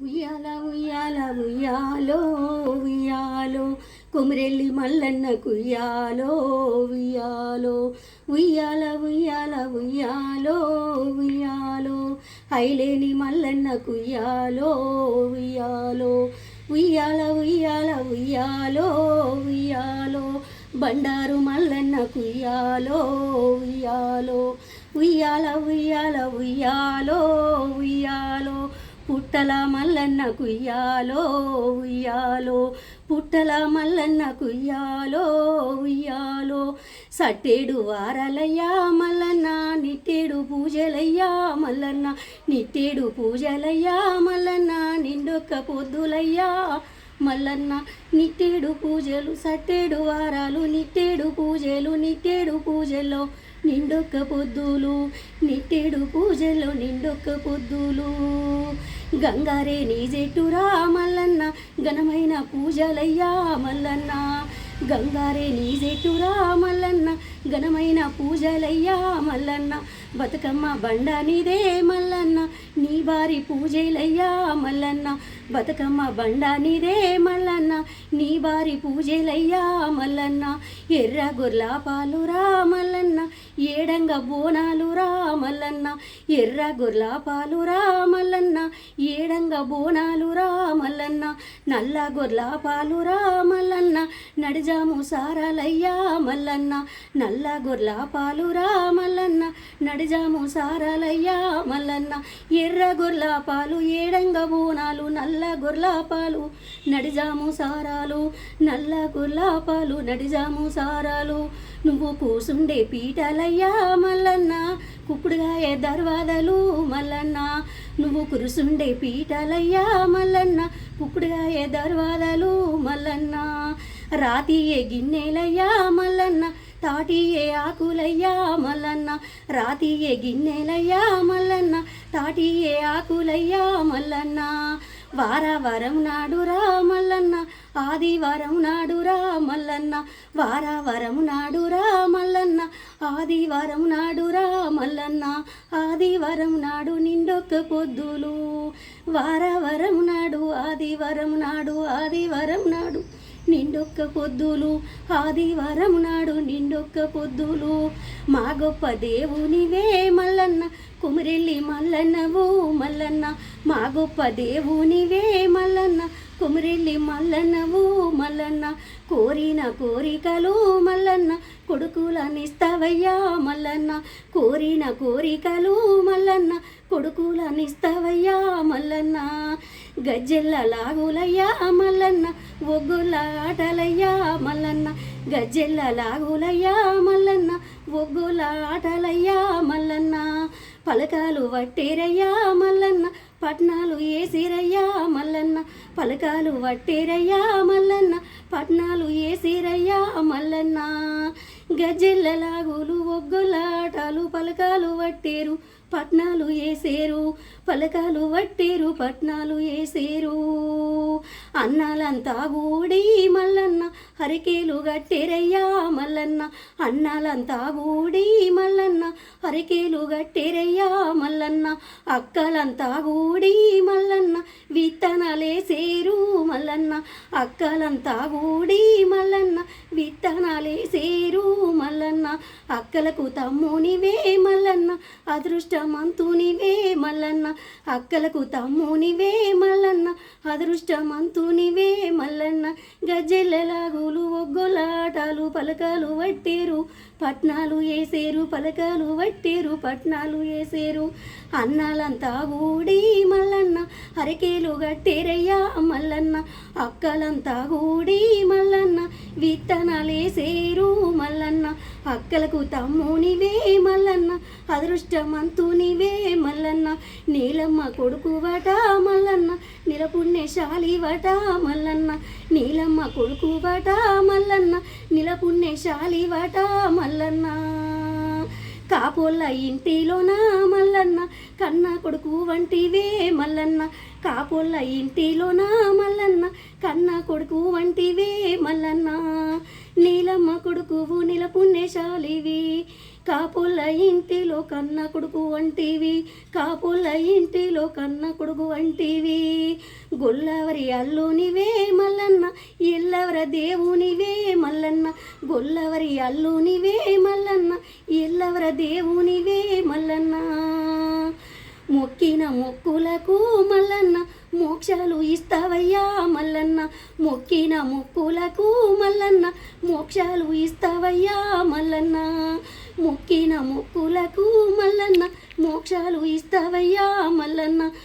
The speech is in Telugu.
ఉయ్యాల ఉయ్యాల ఉయ్యాలో ఉయ్యాలో కొమిరెల్లి మల్లన్న కుయ్యాలో ఉయ్యాలో ఉయ్యాల ఉయ్యాల ఉయ్యాలో ఉయ్యాలో హైలేని మల్లన్న కుయ్యాలో ఉయ్యాలో ఉయ్యాల ఉయ్యాల ఉయ్యాలో ఉయ్యాలో బండారు మల్లన్న కుయ్యాలో ఉయ్యాలో ఉయ్యాల ఉయ్యాల ఉయ్యాలో ఉయ్యాలో పుట్టల మల్లన్న కుయ్యాలో ఉయ్యాలో పుట్టల మల్లన్న కుయ్యాలో ఉయ్యాలో సట్టేడు వారాలయ్యా మల్లన్న నిట్టేడు పూజలయ్యా మల్లన్న నిట్టేడు పూజలయ్యా మల్లన్న నిండొక్క పొద్దులయ్యా మల్లన్న నిట్టేడు పూజలు సట్టేడు వారాలు నిట్టేడు పూజలు నిట్టేడు పూజల్లో నిండొక్క పొద్దులు నిట్టేడు పూజల్లో నిండొక్క పొద్దులు గంగారే నీ జెట్టురా మల్లన్న ఘనమైన పూజలయ్యా మల్లన్న గంగారే నీ జెట్టురా మల్లన్న ఘనమైన పూజలయ్యా మల్లన్న బతుకమ్మ బండ నీదే మల్లన్న నీ బారి పూజలయ్యా మల్లన్న బతుకమ్మ బండ నీదే మల్లన్న నీ బారి పూజలయ్యా మల్లన్న ఎర్ర గొర్ల పాలురా మల్లన్న ఏడంగ బోనాలురా మల్లన్న ఎర్ర గొర్ల పాలురా మల్లన్న ఏడంగ బోనాలురా మల్లన్న నల్ల గొర్ల పాలురా మల్లన్న నడిజాము సారాలయ్యా మల్లన్న నల్ల గొర్ల పాలురా మల్లన్న నడిజాము సారాలయ్యా మల్లన్న ఎర్ర గొర్ల పాలు ఏడంగ బోనాలు నల్ల గొర్ల పాలు నడిజాము సారాలు నల్ల గొర్ల పాలు నడిజాము సారాలు నువ్వు కూసుండే పీటలయ్యా మల్లన్న కుప్పుడుగాయ దర్వాదలు మల్లన్న నువ్వు కురుసుండే పీటలయ్యా మల్లన్న కుప్పుడుగాయ దర్వాదలు మల్లన్న రాతియే గిన్నెలయ్యా మల్లన్న తాటియే ఆకులయ్యా మల్లన్న రాతియే గిన్నెలయ్యా మల్లన్న తాటియే ఆకులయ్యా మల్లన్న వారం నాడురా మల్లన్న ఆదివారం నాడురా మల్లన్న వారం నాడురా మల్లన్న ఆదివారం నాడురా మల్లన్న ఆదివారం నాడు నిండొక్క పొద్దులు వారం నాడు ఆదివారం నాడు ఆదివారం నాడు నిండొక్క పొద్దులు ఆదివారం నాడు నిండొక్క పొద్దులు మా గొప్ప దేవునివే మల్లన్న కొమిరెల్లి మల్లన్నవు మల్లన్న మా గొప్ప దేవునివే మల్లన్న కొమిరెల్లి మల్లన్నవు మల్లన్న కోరిన కోరికలు మల్లన్న కొడుకులనిస్తావయ్యా మల్లన్న కోరిన కోరికలు మల్లన్న కొడుకులనిస్తావయ్యా మల్లన్న గజ్జెల్ల లాగులయ్యా మల్లన్న ఒగ్గుల ఆటలయ్యా మల్లన్న గజ్జెల్ల లాగులయ్యా మల్లన్న ఒగ్గుల ఆటలయ్యా మల్లన్న పలకాలు వట్టేరయ్యా మల్లన్న పట్నాలు ఏసిరయ్యా మల్లన్న పలకాలు వట్టేరయ్యా మల్లన్న పట్నాలు ఏసిరయ్యా మల్లన్న గజ్జెల్ల లాగులు ఒగ్గులాటలు పలకాలు వట్టేరు పట్నాలు ఏసేరు పలకాలు వట్టేరు పట్నాలు ఏసేరు అన్నాలంతా గూడి మల్లన్న హరికేలు గట్టేరయ్యా మల్లన్న అన్నాలంతా గూడి మల్లన్న హరికేలు గట్టేరయ్యా మల్లన్న అక్కలంతా గూడి మల్లన్న విత్తనాలేసేరు మల్లన్న అక్కలంతా గూడి మల్లన్న విత్తనాలేసేరు మల్లన్న అక్కలకు తమ్మునివే మల్లన్న అదృష్టమంతునివే మల్లన్న అక్కలకు తమ్మునివే మల్లన్న అదృష్టమంతునివే మల్లన్న గజ్జెల్ల లాగులు ఒగ్గొలాటాలు పలకాలు వట్టేరు పట్నాలు ఏసేరు పలకాలు వట్టేరు పట్నాలు ఏసేరు అన్నాలంతా గూడి మల్లన్న హరికేలు గట్టేరయ్యా మల్లన్న అక్కలంతా గూడి మల్లన్న విత్తనాలేసేరు మల్లన్న అక్కలకు తమ్మునివే మల్లన్న అదృష్టమంతునివే మల్లన్న నీలమ్మ కొడుకువట మల్లన్న నిలపుణ్యశాలివట మల్లన్న నీలమ్మ కొడుకువట మల్లన్న నిలపుణ్యశాలివట మల్లన్న కాపోళ్ళ ఇంటిలోన మల్లన్న కన్న కొడుకు వంటివే మల్లన్న కాపోళ్ళ ఇంటిలోన మల్లన్న కన్న కొడుకు వంటివే మల్లన్న నీలమ్మ కొడుకువు నిలపుణ్యశాలివి కాపుల ఇంటిలో కన్న కొడుకు వంటివి కాపుల ఇంటిలో కన్న కొడుకు వంటివి గొల్లవరి అల్లునివే మల్లన్న ఎల్లవర దేవునివే మల్లన్న గొల్లవరి అల్లునివే మల్లన్న ఎల్లవర దేవునివే మల్లన్న మొక్కిన మొక్కులకు మల్లన్న మోక్షాలు ఇస్తావయ్యా మల్లన్న మొక్కిన మొక్కులకు మల్లన్న మోక్షాలు ఇస్తావయ్యా మల్లన్న మొక్కిన మొక్కులకు మల్లన్న మోక్షాలు ఇస్తావయ్యా మల్లన్న